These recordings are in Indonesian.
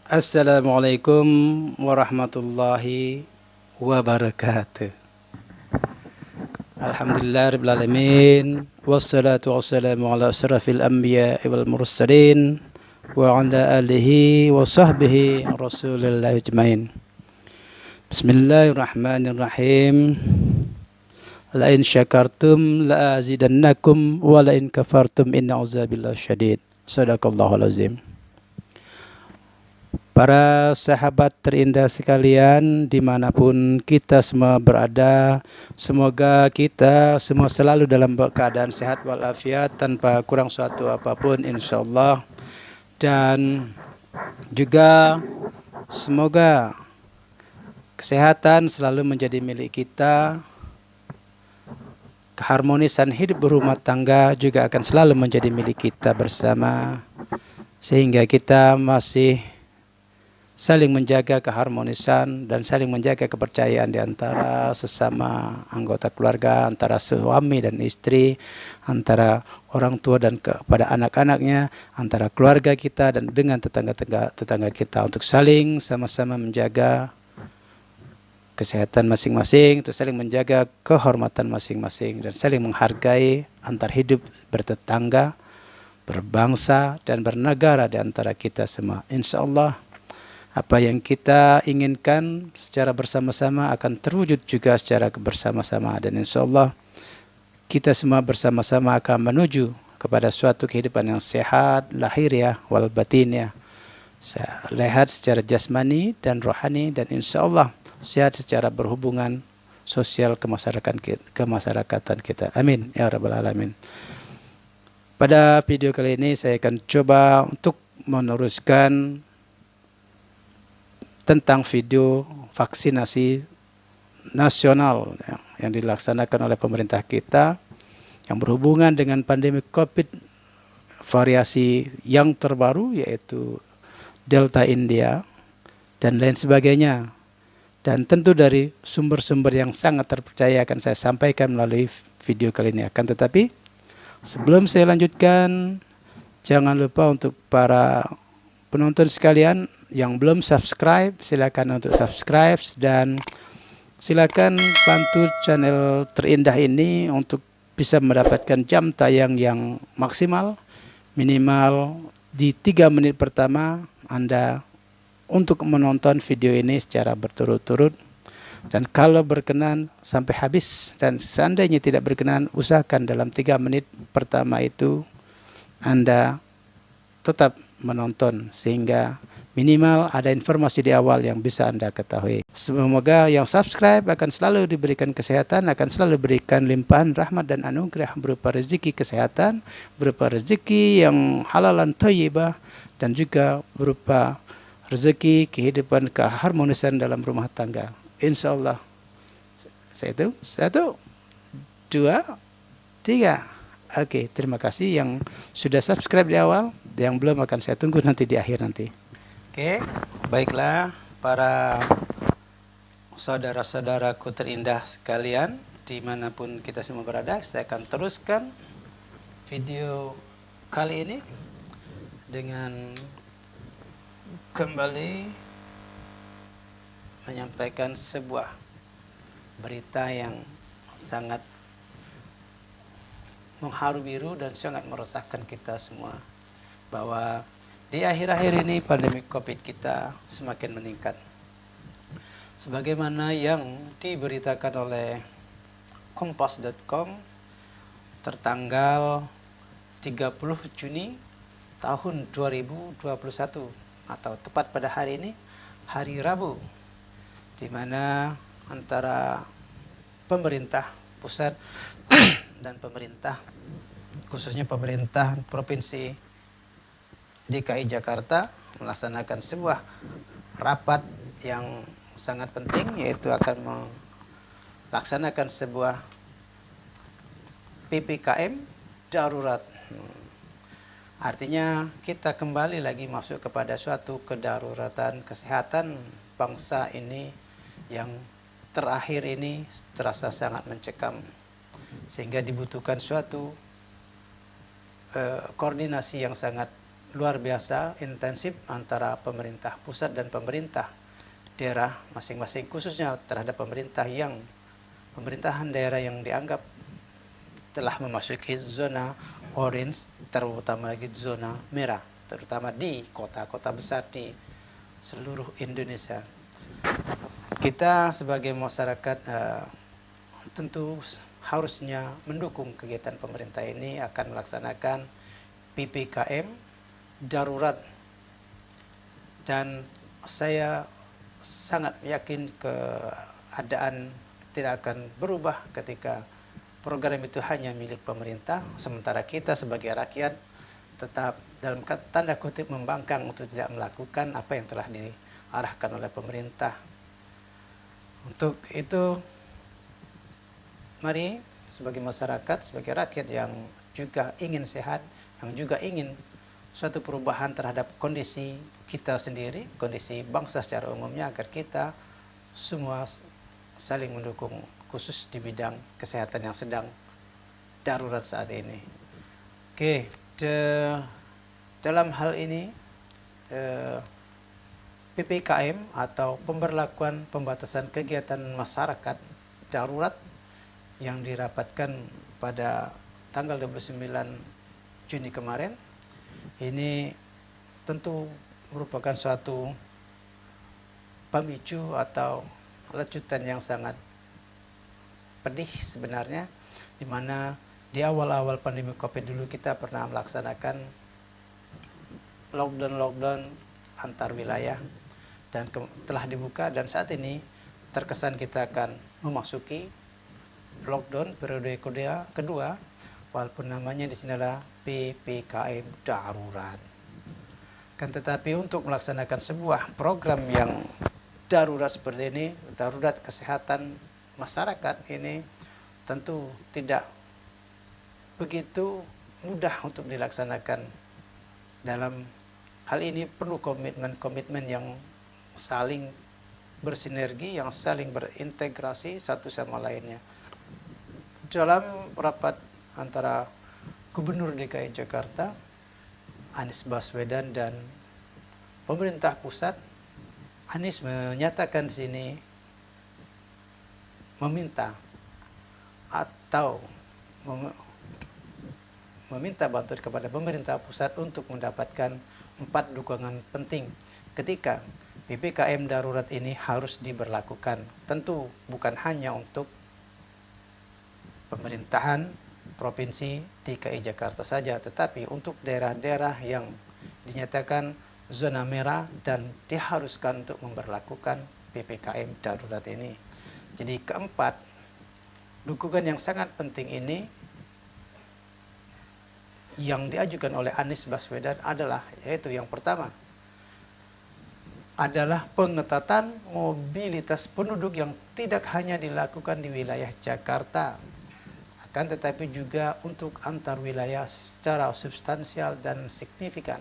Assalamualaikum warahmatullahi wabarakatuh. Alhamdulillah rabbil alamin wassalatu wassalamu ala asrafil anbiya wal mursalin wa ala alihi wa sahbihi rasulillah ajmain. Bismillahirrahmanirrahim. La in syakartum la azidannakum wa la in kafartum inna azabillahi syadid. Sadaqallahul azim. Para sahabat terindah sekalian, dimanapun kita semua berada, semoga kita semua selalu dalam keadaan sehat walafiat tanpa kurang suatu apapun insyaallah. Dan juga semoga kesehatan selalu menjadi milik kita. Keharmonisan hidup berumah tangga juga akan selalu menjadi milik kita bersama, sehingga kita masih saling menjaga keharmonisan dan saling menjaga kepercayaan di antara sesama anggota keluarga, antara suami dan istri, antara orang tua dan kepada anak-anaknya, antara keluarga kita dan dengan tetangga kita, untuk saling sama-sama menjaga kesehatan masing-masing, untuk saling menjaga kehormatan masing-masing dan saling menghargai antar hidup bertetangga, berbangsa dan bernegara di antara kita semua. Insyaallah apa yang kita inginkan secara bersama-sama akan terwujud juga secara bersama-sama, dan insyaallah kita semua bersama-sama akan menuju kepada suatu kehidupan yang sehat lahiriah wal batiniyah, sehat secara jasmani dan rohani, dan insyaallah sehat secara berhubungan sosial kemasyarakatan kita. Amin ya rabbal alamin. Pada video kali ini saya akan coba untuk meneruskan tentang video vaksinasi nasional yang dilaksanakan oleh pemerintah kita yang berhubungan dengan pandemi COVID variasi yang terbaru, yaitu Delta India dan lain sebagainya. Dan tentu dari sumber-sumber yang sangat terpercaya akan saya sampaikan melalui video kali ini. Akan tetapi sebelum saya lanjutkan, jangan lupa untuk para penonton sekalian yang belum subscribe, silakan untuk subscribe, dan silakan bantu channel terindah ini untuk bisa mendapatkan jam tayang yang maksimal, minimal di 3 menit pertama Anda untuk menonton video ini secara berturut-turut. Dan kalau berkenan sampai habis, dan seandainya tidak berkenan, usahakan dalam 3 menit pertama itu Anda tetap menonton sehingga minimal ada informasi di awal yang bisa Anda ketahui. Semoga yang subscribe akan selalu diberikan kesehatan, akan selalu diberikan limpahan rahmat dan anugerah berupa rezeki kesehatan, berupa rezeki yang halalan thayyibah, dan juga berupa rezeki kehidupan keharmonisan dalam rumah tangga. Insyaallah. Satu, 2, 3. Oke, terima kasih yang sudah subscribe di awal. Yang belum akan saya tunggu nanti di akhir nanti. Oke, baiklah para saudara-saudaraku terindah sekalian, dimanapun kita semua berada, saya akan teruskan video kali ini dengan kembali menyampaikan sebuah berita yang sangat mengharu biru dan sangat meresahkan kita semua, bahwa di akhir-akhir ini pandemi COVID kita semakin meningkat. Sebagaimana yang diberitakan oleh kompas.com tertanggal 30 Juni tahun 2021, atau tepat pada hari ini, hari Rabu, di mana antara pemerintah pusat dan pemerintah, khususnya pemerintah Provinsi DKI Jakarta, melaksanakan sebuah rapat yang sangat penting, yaitu akan melaksanakan sebuah PPKM darurat. Artinya kita kembali lagi masuk kepada suatu kedaruratan kesehatan bangsa ini yang terakhir ini terasa sangat mencekam, sehingga dibutuhkan suatu koordinasi yang sangat luar biasa intensif antara pemerintah pusat dan pemerintah daerah masing-masing, khususnya terhadap pemerintahan daerah yang dianggap telah memasuki zona orange, terutama lagi zona merah, terutama di kota-kota besar di seluruh Indonesia. Kita sebagai masyarakat tentu harusnya mendukung kegiatan pemerintah ini akan melaksanakan PPKM darurat, dan saya sangat yakin keadaan tidak akan berubah ketika program itu hanya milik pemerintah, sementara kita sebagai rakyat tetap dalam tanda kutip membangkang untuk tidak melakukan apa yang telah diarahkan oleh pemerintah. Untuk itu, mari sebagai masyarakat, sebagai rakyat yang juga ingin sehat, yang juga ingin suatu perubahan terhadap kondisi kita sendiri, kondisi bangsa secara umumnya, agar kita semua saling mendukung, khusus di bidang kesehatan yang sedang darurat saat ini. Oke, dalam hal ini PPKM atau pemberlakuan pembatasan kegiatan masyarakat darurat yang dirapatkan pada tanggal 29 Juni kemarin, ini tentu merupakan suatu pemicu atau lecutan yang sangat pedih sebenarnya, di mana di awal-awal pandemi COVID dulu kita pernah melaksanakan lockdown antar wilayah dan telah dibuka, dan saat ini terkesan kita akan memasuki lockdown periode kedua, walaupun namanya di sini adalah PPKM darurat. Kan tetapi untuk melaksanakan sebuah program yang darurat seperti ini, darurat kesehatan masyarakat ini tentu tidak begitu mudah untuk dilaksanakan. Dalam hal ini perlu komitmen yang saling bersinergi, yang saling berintegrasi satu sama lainnya. Dalam rapat antara Gubernur DKI Jakarta Anies Baswedan dan pemerintah pusat, Anies menyatakan di sini meminta atau meminta bantuan kepada pemerintah pusat untuk mendapatkan 4 dukungan penting ketika PPKM darurat ini harus diberlakukan. Tentu bukan hanya untuk pemerintahan Provinsi DKI Jakarta saja, tetapi untuk daerah-daerah yang dinyatakan zona merah dan diharuskan untuk memberlakukan PPKM darurat ini. Jadi keempat, dukungan yang sangat penting ini yang diajukan oleh Anies Baswedan adalah, yaitu yang pertama adalah pengetatan mobilitas penduduk yang tidak hanya dilakukan di wilayah Jakarta, akan tetapi juga untuk antar wilayah secara substansial dan signifikan.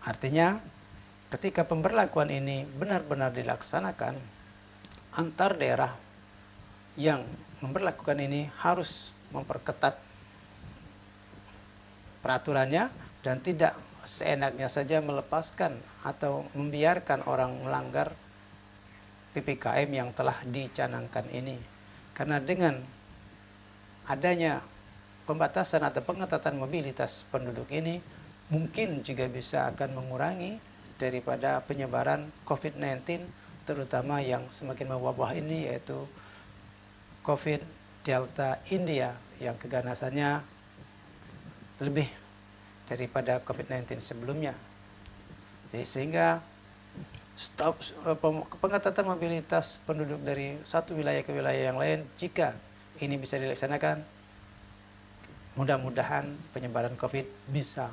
Artinya, ketika pemberlakuan ini benar-benar dilaksanakan, antar daerah yang memberlakukan ini harus memperketat peraturannya dan tidak seenaknya saja melepaskan atau membiarkan orang melanggar PPKM yang telah dicanangkan ini. Karena dengan adanya pembatasan atau pengetatan mobilitas penduduk ini, mungkin juga bisa akan mengurangi daripada penyebaran COVID-19, terutama yang semakin mewabah ini, yaitu COVID Delta India yang keganasannya lebih daripada COVID-19 sebelumnya. Jadi sehingga pengetatan mobilitas penduduk dari satu wilayah ke wilayah yang lain, jika ini bisa dilaksanakan, mudah-mudahan penyebaran COVID bisa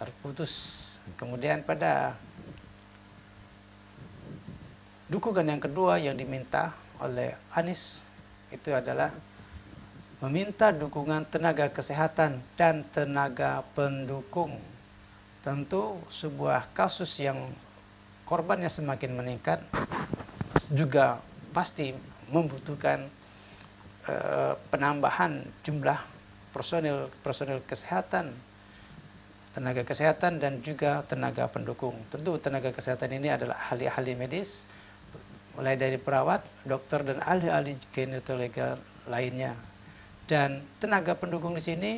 terputus. Kemudian pada dukungan yang kedua yang diminta oleh Anies itu adalah meminta dukungan tenaga kesehatan dan tenaga pendukung. Tentu sebuah kasus yang korbannya semakin meningkat juga pasti membutuhkan penambahan jumlah personil kesehatan tenaga kesehatan dan juga tenaga pendukung. Tentu tenaga kesehatan ini adalah ahli-ahli medis, mulai dari perawat, dokter, dan ahli-ahli ginekologi lainnya. Dan tenaga pendukung di sini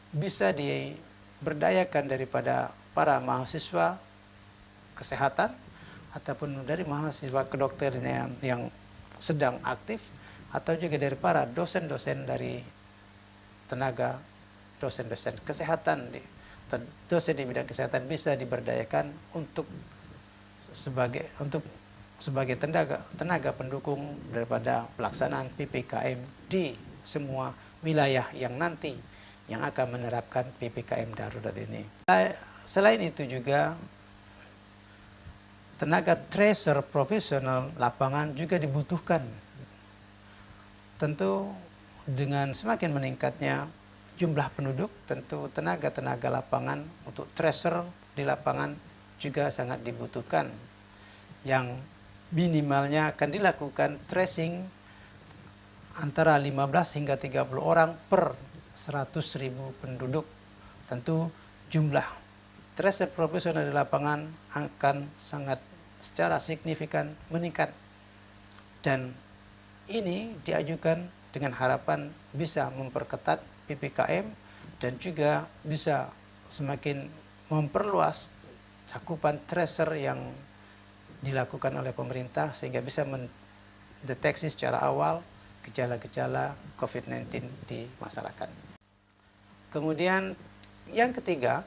bisa diberdayakan daripada para mahasiswa kesehatan ataupun dari mahasiswa kedokteran yang sedang aktif, atau juga dari para dosen-dosen dari tenaga dosen-dosen kesehatan, dosen di bidang kesehatan bisa diberdayakan untuk sebagai tenaga pendukung daripada pelaksanaan PPKM di semua wilayah yang nanti yang akan menerapkan PPKM darurat ini. Selain itu juga tenaga tracer profesional lapangan juga dibutuhkan. Tentu dengan semakin meningkatnya jumlah penduduk, tentu tenaga-tenaga lapangan untuk tracer di lapangan juga sangat dibutuhkan. Yang minimalnya akan dilakukan tracing antara 15 hingga 30 orang per 100.000 penduduk. Tentu jumlah tracer profesional di lapangan akan sangat secara signifikan meningkat. Dan ini diajukan dengan harapan bisa memperketat PPKM dan juga bisa semakin memperluas cakupan tracer yang dilakukan oleh pemerintah sehingga bisa mendeteksi secara awal gejala-gejala COVID-19 di masyarakat. Kemudian yang ketiga,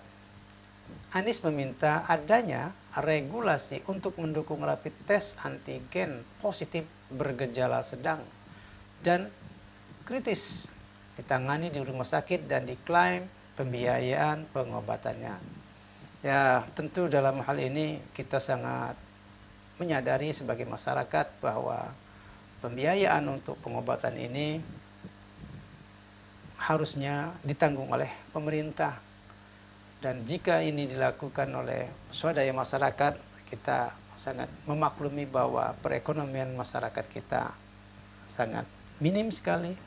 Anies meminta adanya regulasi untuk mendukung rapid test antigen positif bergejala sedang dan kritis ditangani di rumah sakit dan diklaim pembiayaan pengobatannya. Ya, tentu dalam hal ini kita sangat menyadari sebagai masyarakat bahwa pembiayaan untuk pengobatan ini harusnya ditanggung oleh pemerintah. Dan jika ini dilakukan oleh swadaya masyarakat, kita sangat memaklumi bahwa perekonomian masyarakat kita sangat minim sekali.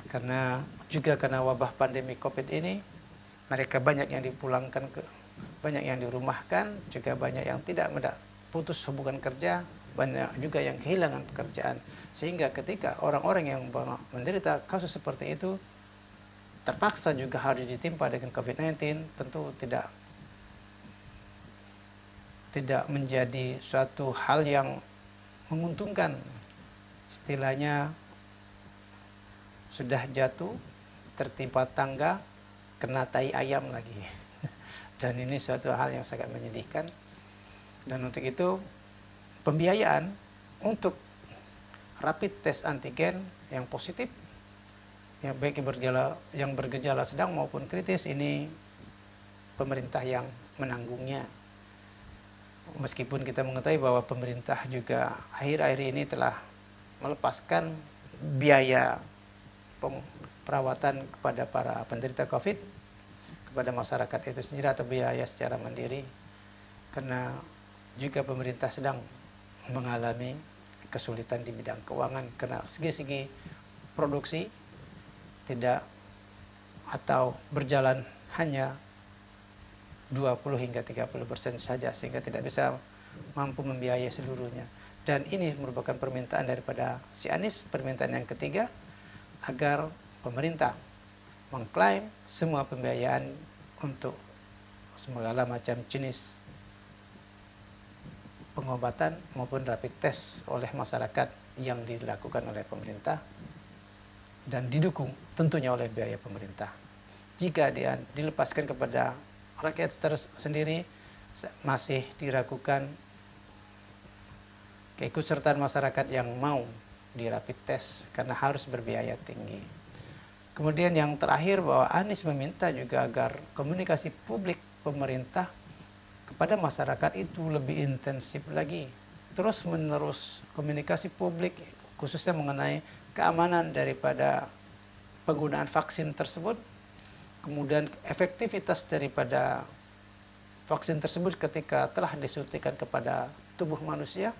Karena wabah pandemi COVID ini, mereka banyak yang dipulangkan, banyak yang dirumahkan, juga banyak yang tidak putus hubungan kerja, banyak juga yang kehilangan pekerjaan. Sehingga ketika orang-orang yang menderita kasus seperti itu, terpaksa juga harus ditimpa dengan COVID-19, tentu tidak menjadi suatu hal yang menguntungkan. Istilahnya sudah jatuh, tertimpa tangga, kena tai ayam lagi. Dan ini suatu hal yang sangat menyedihkan. Dan untuk itu, pembiayaan untuk rapid test antigen yang positif, yang baik yang bergejala sedang maupun kritis, ini pemerintah yang menanggungnya. Meskipun kita mengetahui bahwa pemerintah juga akhir-akhir ini telah melepaskan biaya perawatan kepada para penderita COVID, kepada masyarakat itu sendiri atau biaya secara mandiri, karena juga pemerintah sedang mengalami kesulitan di bidang keuangan karena segi-segi produksi tidak atau berjalan hanya 20 hingga 30% saja, sehingga tidak bisa mampu membiayai seluruhnya. Dan ini merupakan permintaan daripada si Anies, permintaan yang ketiga, agar pemerintah mengklaim semua pembiayaan untuk segala macam jenis pengobatan maupun rapid test oleh masyarakat yang dilakukan oleh pemerintah dan didukung tentunya oleh biaya pemerintah. Jika dia dilepaskan kepada rakyat sendiri, masih diragukan keikutsertaan masyarakat yang mau di rapid test karena harus berbiaya tinggi. Kemudian yang terakhir, bahwa Anies meminta juga agar komunikasi publik pemerintah kepada masyarakat itu lebih intensif lagi. Terus menerus komunikasi publik khususnya mengenai keamanan daripada penggunaan vaksin tersebut, kemudian efektivitas daripada vaksin tersebut ketika telah disuntikan kepada tubuh manusia,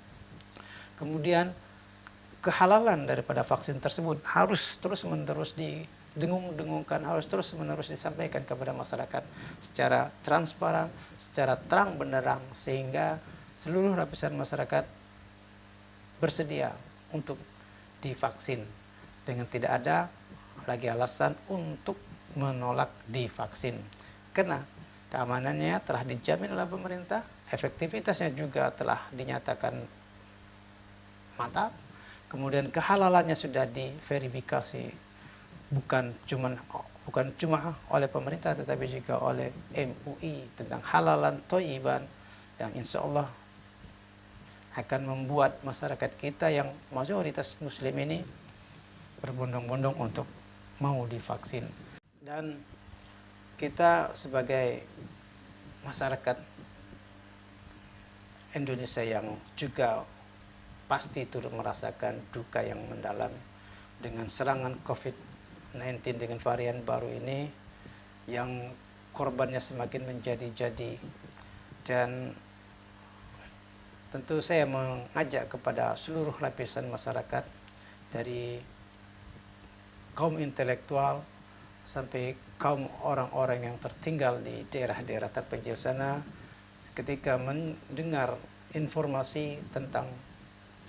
kemudian kehalalan daripada vaksin tersebut harus terus-menerus dengung-dengungkan, harus terus-menerus disampaikan kepada masyarakat secara transparan, secara terang benderang, sehingga seluruh lapisan masyarakat bersedia untuk divaksin dengan tidak ada lagi alasan untuk menolak divaksin, karena keamanannya telah dijamin oleh pemerintah, efektivitasnya juga telah dinyatakan mantap, kemudian kehalalannya sudah diverifikasi bukan cuma oleh pemerintah tetapi juga oleh MUI tentang halalan thayyiban, yang insya Allah akan membuat masyarakat kita yang mayoritas muslim ini berbondong-bondong untuk mau divaksin. Dan kita sebagai masyarakat Indonesia yang juga pasti turut merasakan duka yang mendalam dengan serangan COVID-19 dengan varian baru ini, yang korbannya semakin menjadi-jadi. Dan tentu saya mengajak kepada seluruh lapisan masyarakat, dari kaum intelektual sampai kaum orang-orang yang tertinggal di daerah-daerah terpencil sana, ketika mendengar informasi tentang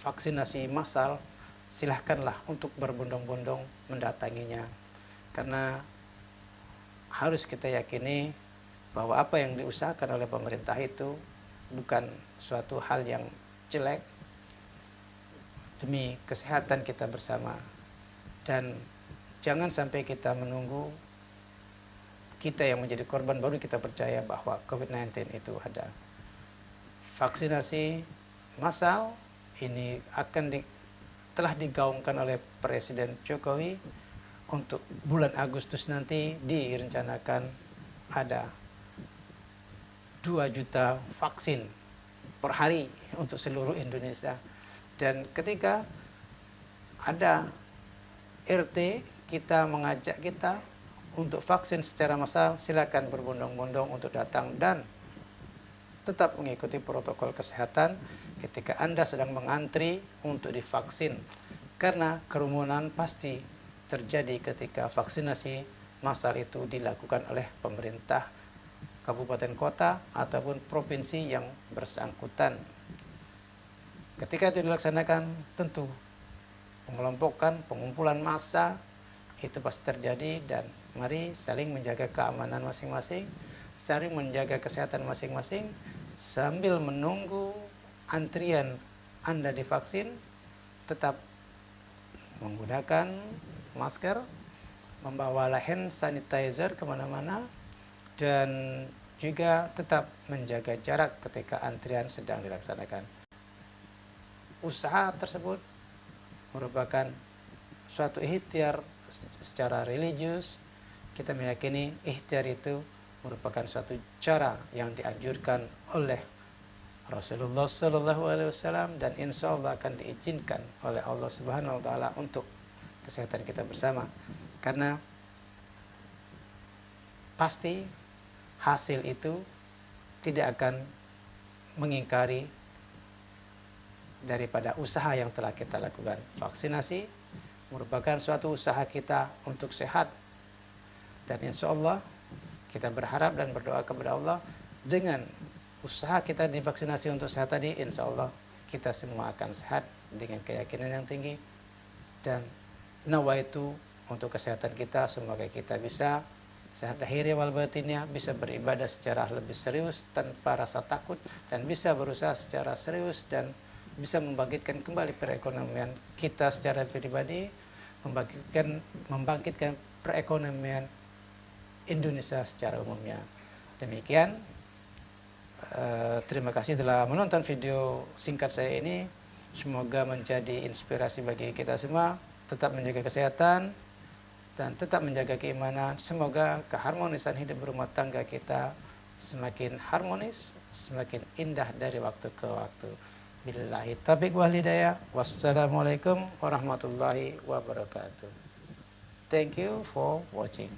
vaksinasi massal, silahkanlah untuk berbondong-bondong mendatanginya, karena harus kita yakini bahwa apa yang diusahakan oleh pemerintah itu bukan suatu hal yang jelek demi kesehatan kita bersama. Dan jangan sampai kita menunggu kita yang menjadi korban baru kita percaya bahwa COVID-19 itu ada. Vaksinasi massal ini telah digaungkan oleh Presiden Jokowi. Untuk bulan Agustus nanti direncanakan ada 2 juta vaksin per hari untuk seluruh Indonesia. Dan ketika ada RT kita mengajak kita untuk vaksin secara massal, silakan berbondong-bondong untuk datang dan tetap mengikuti protokol kesehatan ketika Anda sedang mengantri untuk divaksin, karena kerumunan pasti terjadi ketika vaksinasi massal itu dilakukan oleh pemerintah kabupaten kota ataupun provinsi yang bersangkutan. Ketika itu dilaksanakan, tentu pengelompokan, pengumpulan massa itu pasti terjadi, dan mari saling menjaga keamanan masing-masing, saling menjaga kesehatan masing-masing, sambil menunggu antrian Anda divaksin, tetap menggunakan masker, membawa hand sanitizer kemana-mana, dan juga tetap menjaga jarak ketika antrian sedang dilaksanakan. Usaha tersebut merupakan suatu ikhtiar secara religius. Kita meyakini ikhtiar itu merupakan suatu cara yang dianjurkan oleh Rasulullah SAW, dan insya Allah akan diizinkan oleh Allah Subhanahu wa Ta'ala untuk kesehatan kita bersama, karena pasti hasil itu tidak akan mengingkari daripada usaha yang telah kita lakukan. Vaksinasi merupakan suatu usaha kita untuk sehat, dan insya Allah kita berharap dan berdoa kepada Allah, dengan usaha kita divaksinasi untuk sehat tadi, insya Allah kita semua akan sehat dengan keyakinan yang tinggi. Dan nawaitu untuk kesehatan kita, semoga kita bisa sehat lahirnya wal batinnya, bisa beribadah secara lebih serius tanpa rasa takut, dan bisa berusaha secara serius dan bisa membangkitkan kembali perekonomian kita secara pribadi, membangkitkan perekonomian Indonesia secara umumnya. Demikian, terima kasih telah menonton video singkat saya ini. Semoga menjadi inspirasi bagi kita semua. Tetap menjaga kesehatan dan tetap menjaga keimanan. Semoga keharmonisan hidup berumah tangga kita semakin harmonis, semakin indah dari waktu ke waktu. Billahi taufiq wal hidayah. Wassalamualaikum warahmatullahi wabarakatuh. Thank you for watching.